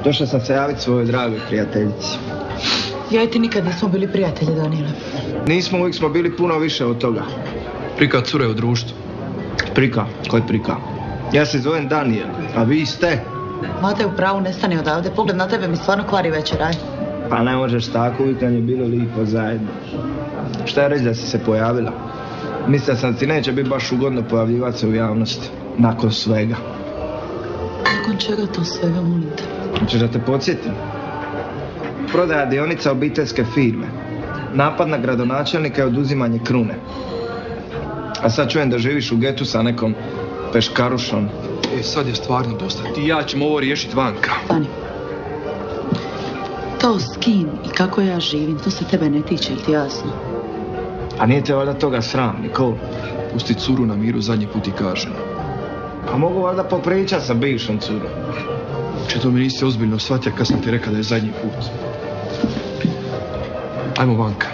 Došao sam se javiti svojoj dragoj prijateljici. Ja i ti nikad nismo bili prijatelji, Danile. Nismo, uvijek smo bili puno više od toga. Prika cure u društvu. Prika? Koji prika? Ja se zovem Danijel, a vi ste? Mate, u pravu, nestani odavde. Pogled na tebe mi stvarno kvari večer, aj. Pa ne možeš tako, uvijek nam je bilo lijepo zajedno. Šta je reći da si se pojavila? Mislio sam ti neće biti baš ugodno pojavljivati se u javnosti. Nakon svega. Nakon čega to svega, molim te? Hoćeš da te podsjetim? Prodaja dionica obiteljske firme. Napad na gradonačelnika i oduzimanje krune. A sad čujem da živiš u getu sa nekom peškarušom. Sad je stvarno dosta. Ti i ja ćemo ovo riješiti vanka. Stani. To s kim i kako ja živim, to se tebe ne tiče, ti jasno? A nije te valjda toga sram, Nikol? Pusti curu na miru, zadnji put i kažem. Pa mogu valjda popričat sa bivšom curom. To mi nisi ozbiljno shvatio kad sam ti rekao da je zadnji put. Ajmo vanka.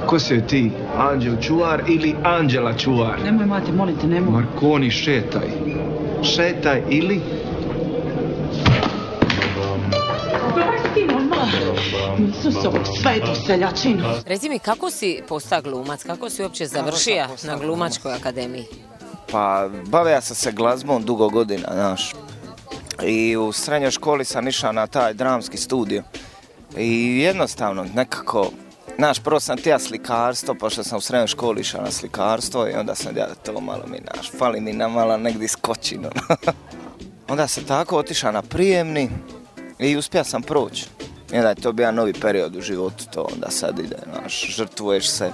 Ko si joj ti? Anđel čuvar ili Anđela čuvar? Nemoj, mati, molim te, nemoj. Markoni, šetaj. Šetaj ili? Isusovo, svetu seljačinu. Reci mi, kako si postao glumac? Kako si uopće završio na glumačkoj akademiji? Pa, bavio sam se glazbom dugo godina, znaš. I u srednjoj školi sam išao na taj dramski studio. I jednostavno, nekako, znaš, prvo sam tija slikarstvo, pošto sam u srednjoj školi išao na slikarstvo i onda sam ja to malo mi, znaš, fali mi na malo negdje skočino. Onda sam tako otišao na prijemni i uspio sam proći. I onda je to bio novi period u životu, to onda sad ide, znaš, žrtvuješ se.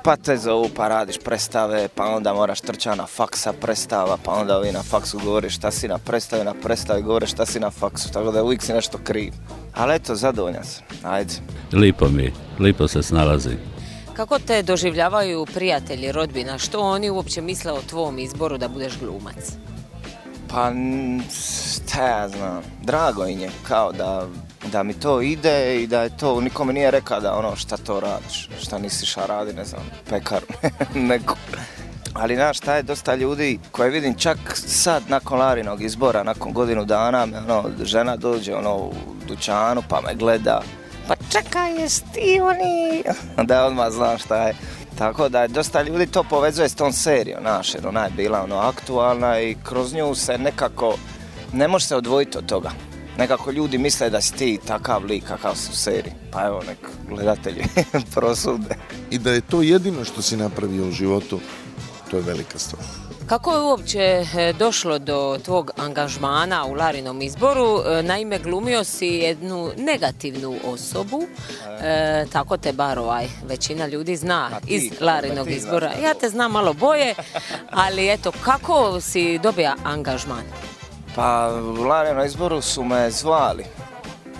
Pa te zovu, pa radiš predstave, pa onda moraš trčati na faksa predstava, pa onda ovi na faksu govore šta si na predstavi govore šta si na faksu, tako da uvijek si nešto kriv. Ali eto, zadovoljan sam, ajde. Lipo mi, lipo se snalazi. Kako te doživljavaju prijatelji, rodbina? Što oni uopće misle o tvom izboru da budeš glumac? Pa, šta ja znam, drago im je, kao da mi to ide i da je to, niko mi nije rekao da ono šta to radiš, šta nisi šta radi, ne znam, pekar, neko. Ali znaš, šta je dosta ljudi koje vidim čak sad nakon Larinog izbora, nakon godinu dana, ono, žena dođe u dućanu pa me gleda, pa čekaj, jesi ti oni, da odmah znam šta je. Tako da je dosta ljudi to povezuje s tom serijom, znaš, jer ona je bila aktualna i kroz nju se nekako, ne može se odvojiti od toga. Nekako ljudi misle da si ti takav lik kakav su u seriji, pa evo nek gledatelji prosude. I da je to jedino što si napravio u životu, to je velika stvar. Kako je uopće došlo do tvog angažmana u Larinom izboru? Naime, glumio si jednu negativnu osobu, tako te bar većina ljudi zna iz Larinog izbora. Ja te znam malo boje, ali eto, kako si dobio angažman? Pa u Larinom izboru su me zvali.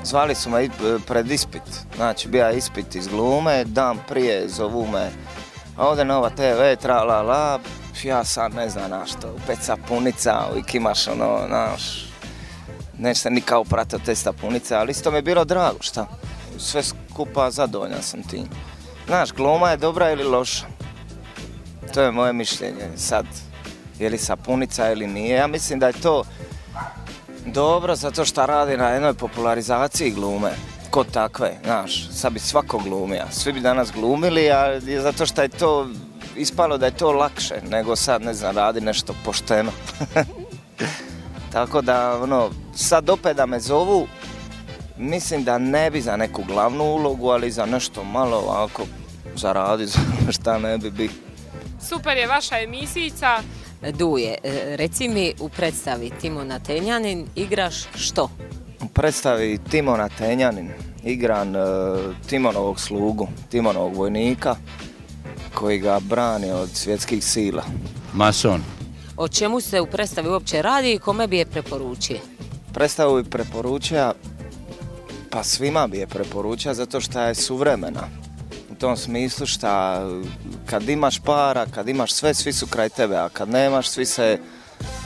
Zvali su me pred ispit. Znači, bio je ispit iz glume, dan prije zovu me ovdje Nova TV, tra-la-la. Ja sam ne znam našto, pet sapunica, uvijek imaš ono, znaš, neće se nikao pratiti te sapunice, ali isto mi je bilo drago, šta? Sve skupa zadovoljan sam tim. Znaš, gluma je dobra ili loša? To je moje mišljenje. Sad, je li sapunica ili nije? Ja mislim da je to dobro zato što radi na jednoj popularizaciji glume. Kod takve, znaš, sad bi svako glumio. Svi bi danas glumili, a zato što je to ispalo da je to lakše nego sad, ne znam, radi nešto pošteno. Tako da, ono, sad opet da me zovu, mislim da ne bi za neku glavnu ulogu, ali za nešto malo ovako zaradi, šta ne bi bi. Super je vaša emisijica. Duje, reci mi, u predstavi Timona Tenjanin igraš što? U predstavi Timona Tenjanin igram Timonovog slugu, Timonovog vojnika, koji ga brani od svjetskih sila. Mason. O čemu se u predstavi uopće radi i kome bi je preporučio? Predstavu bi preporučio, pa svima bi je preporučio zato što je suvremena. U tom smislu što kad imaš para, kad imaš sve, svi su kraj tebe, a kad nemaš, svi se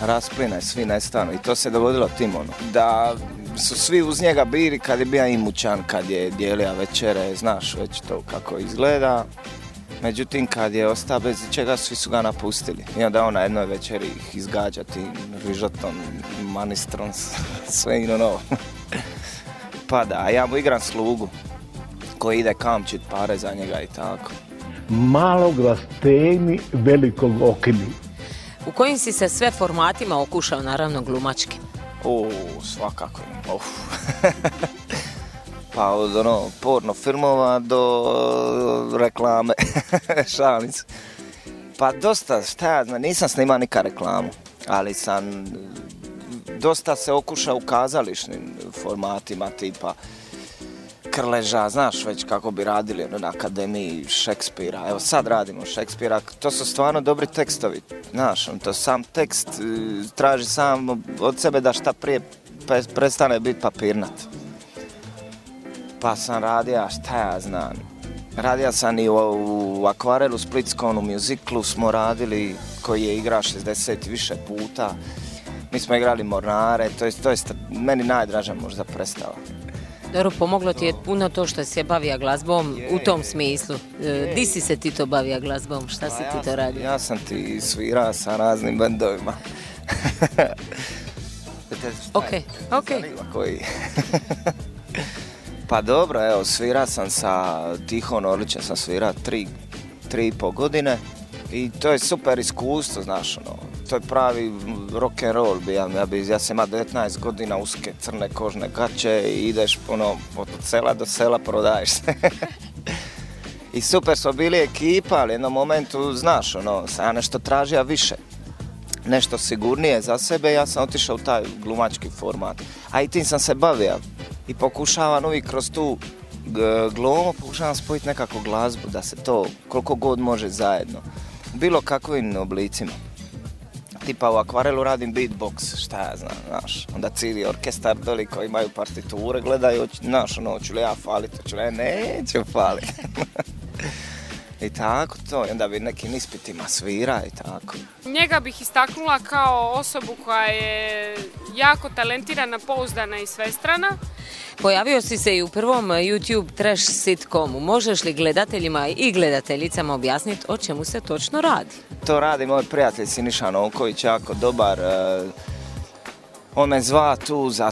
raspline, svi nestanu. I to se dogodilo Timonu. Da su svi uz njega bili kad je bio imućan, kad je dijelio večere, znaš već to kako izgleda. Međutim, kad je ostao bez čega, svi su ga napustili. I onda on na jednoj večeri ih izgađa tim rižotom, manistrom, sve i ono. Pa da, ja mu igram slugu koji ide kamčit pare za njega i tako. Malog rastegni, velikog okini. U kojim si se sve formatima okušao, naravno glumački? Svakako. Pa od porno filmova do reklame, šalim se. Pa dosta, šta ja znam, nisam snimao nikad reklamu, ali sam dosta se okušao u kazališnim formatima, tipa Krleža, znaš već kako bi radili na Akademiji Šekspira. Evo sad radimo Šekspira, to su stvarno dobri tekstovi, znaš, to sam tekst traži sam od sebe da šta prije prestane biti papirnat. Pa sam radio, šta ja znam, radio sam i u Akvarelu Splitskom, u muziklu smo radili, koji je igrao 60 više puta. Mi smo igrali Mornare, to je meni najdraža možda predstava. Dobro, pomoglo ti je puno to što si se bavio glazbom u tom smislu. Di si se ti to bavio glazbom? Šta si ti to radio? Ja sam ti svirao sa raznim bendovima. Ok. Pa dobro, evo, svirao sam sa Tihom Orlićem, sam svirao 3,5 godine i to je super iskustvo, znaš, to je pravi rock and roll, ja sam imao 19 godina, uske crne kožne gaće i ideš od sela do sela, prodaješ se. I super smo bili ekipa, ali u jednom momentu, znaš, sam ja nešto tražio više, nešto sigurnije za sebe, ja sam otišao u taj glumački format, a i tim sam se bavio. I pokušavam uvijek kroz tu glumu, pokušavam spojiti nekako glazbu, da se to koliko god može zajedno. Bilo kakvim oblicima. Tipa u Akvarelu radim beatbox, šta ja znam, znaš. Onda cijeli orkestar doli koji imaju partiture gledaju, znaš, hoću li ja falit, hoću li ja neću falit. I tako to, i onda bi nekim ispitima svira i tako. Njega bih istaknula kao osobu koja je jako talentirana, pouzdana i svestrana. Pojavio si se i u prvom YouTube trash sitcomu. Možeš li gledateljima i gledateljicama objasniti o čemu se točno radi? To radi moj prijatelj Siniša Novković, jako dobar. On me zva tu za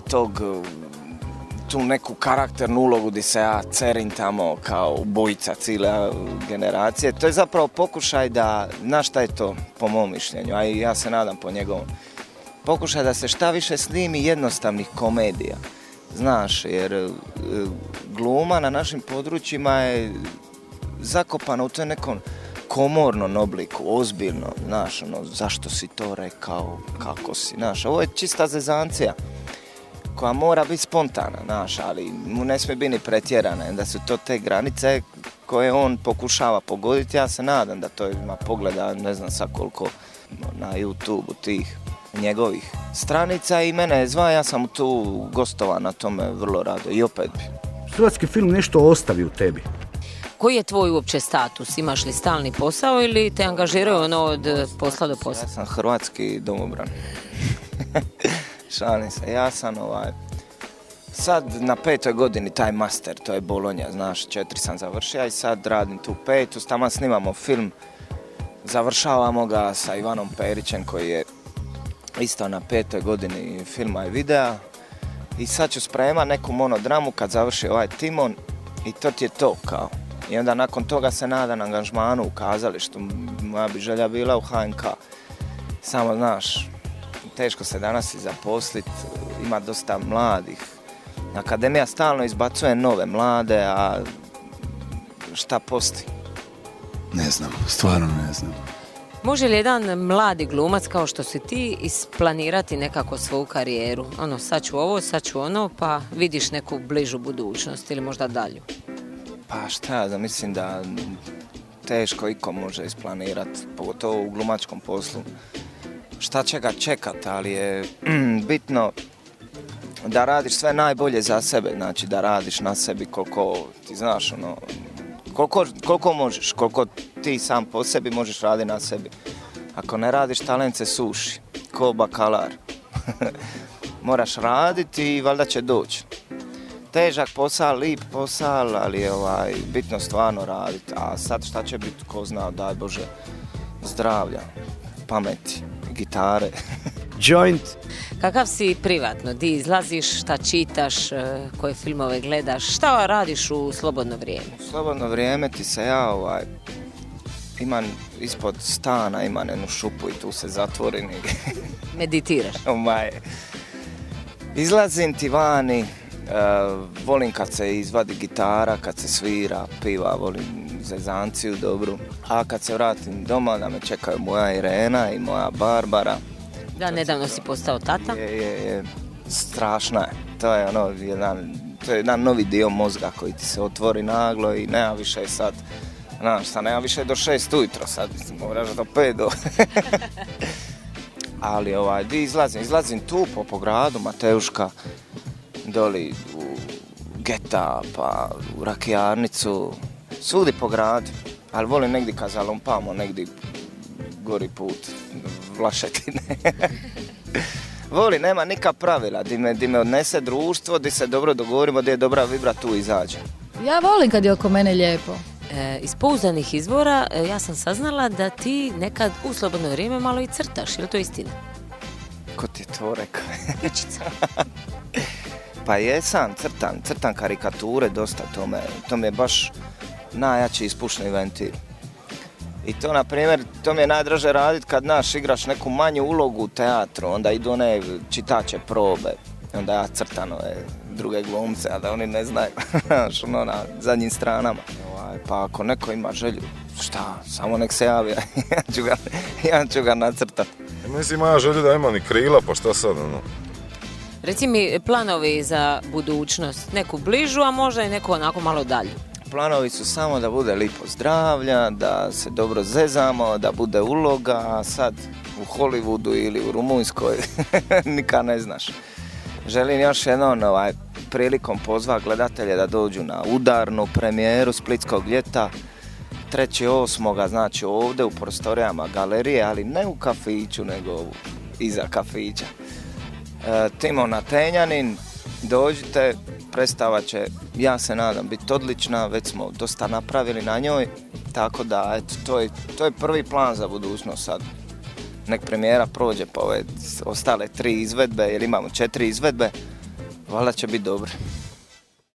tu neku karakternu ulogu gdje se ja cerim tamo kao ubojica cijele generacije. To je zapravo pokušaj da, znaš šta je to po mom mišljenju, a i ja se nadam po njegovom, pokušaj da se šta više snimi jednostavnih komedija. Znaš, jer gluma na našim područjima je zakopana u toj nekom komornom obliku, ozbiljno, znaš, zašto si to rekao, kako si, znaš, ovo je čista zezancija koja mora biti spontana, znaš, ali mu ne smije biti ni pretjerana, da su to te granice koje on pokušava pogoditi. Ja se nadam da to ima pogleda, ne znam sad koliko, na YouTube-u tih njegovih stranica i mene je zva, ja sam tu gostovao na tome vrlo rado i opet bi. Hrvatski film nešto ostavi u tebi. Koji je tvoj uopće status? Imaš li stalni posao ili te angažiraju od posla do posla? Ja sam hrvatski domobran. Šalim se, ja sam sad na 5. godini taj master, to je Bolonja, znaš, 4 sam završio i sad radim tu 5. Tamo snimamo film, završavamo ga sa Ivanom Perićem koji je isto na 5. godini filma i videa i sad ću spremat neku monodramu kad završi ovaj Timon i to ti je to kao. I onda nakon toga se nadam angažmanu u kazalištu, moja bi želja bila u HNK. Samo znaš, teško se danas i zaposliti, ima dosta mladih. Akademija stalno izbacuje nove mlade, a šta posti? Ne znam, stvarno ne znam. Može li jedan mladi glumac kao što si ti isplanirati nekako svoju karijeru? Sad ću ovo, sad ću ono, pa vidiš neku bližu budućnost ili možda dalju? Pa šta ja znam, mislim da teško iko može isplanirati, pogotovo u glumačkom poslu. Šta će ga čekat, ali je bitno da radiš sve najbolje za sebe, znači da radiš na sebi koliko ti znaš, koliko možeš, koliko ti sam po sebi možeš raditi na sebi. Ako ne radiš, talent se suši, ko bakalar. Moraš raditi i valjda će doći. težak posao, lip posao, ali je bitno stvarno raditi. A sad šta će biti, ko zna, daj Bože, zdravlja, pameti, gitare. Joint. Kakav si privatno? Di izlaziš, šta čitaš, koje filmove gledaš, šta radiš u slobodno vrijeme? U slobodno vrijeme ti se ja imam ispod stana, imam jednu šupu i tu se zatvorim i Meditiraš? Izlazim ti vani, volim kad se izvadi gitara, kad se svira, piva, volim zezanciju dobru. A kad se vratim doma da me čekaju moja Irena i moja Barbara. Da, nedavno si postao tata. Je, strašna je. To je jedan novi dio mozga koji ti se otvori naglo i nema više sad. Sad nema više do 6 ujutro, sad moraš do 5 do... Ali di izlazim tu po gradu, Mateuška, doli u Geta, pa u Rakijarnicu, svudi po gradu, ali volim negdje kad zalumpamo, negdje gori put, Vlašetine. Volim, nema nikak pravila, di me odnese društvo, di se dobro dogovorimo, di je dobra vibra, tu izađe. Ja volim kad je oko mene lijepo. Iz pouzdanih izvora ja sam saznala da ti nekad u slobodno vrijeme malo i crtaš, je li to istina? Ko ti je to rekao? Pa jesam, crtam karikature dosta, to mi je baš najjači ispušni ventil. I to, na primjer, to mi je najdraže raditi kad igraš neku manju ulogu u teatru, onda idu one čitače probe, onda ja crtam druge glumce, a da oni ne znaju, na zadnjim stranama. Pa ako neko ima želju, šta, samo nek se javi, ja ću ga nacrtati. Mislim, moja želja da ima ni krila, pa šta sad, Reci mi planovi za budućnost, neku bližu, a možda i neku onako malo dalje. Planovi su samo da bude lipo zdravlja, da se dobro zezamo, da bude uloga, a sad u Hollywoodu ili u Rumunjskoj nikad ne znaš. Želim još jednom prilikom pozvati gledatelje da dođu na udarnu premijeru Splitskog ljeta 3.8. znači ovdje u prostorijama galerije, ali ne u kafiću, nego iza kafića. Timona Tenjanin, dođite, predstava će, ja se nadam, biti odlična, već smo dosta napravili na njoj, tako da eto, to je prvi plan za budućnost sad. Nek premijera prođe pa ove ostale 3 izvedbe, jer imamo 4 izvedbe, valjda će biti dobro.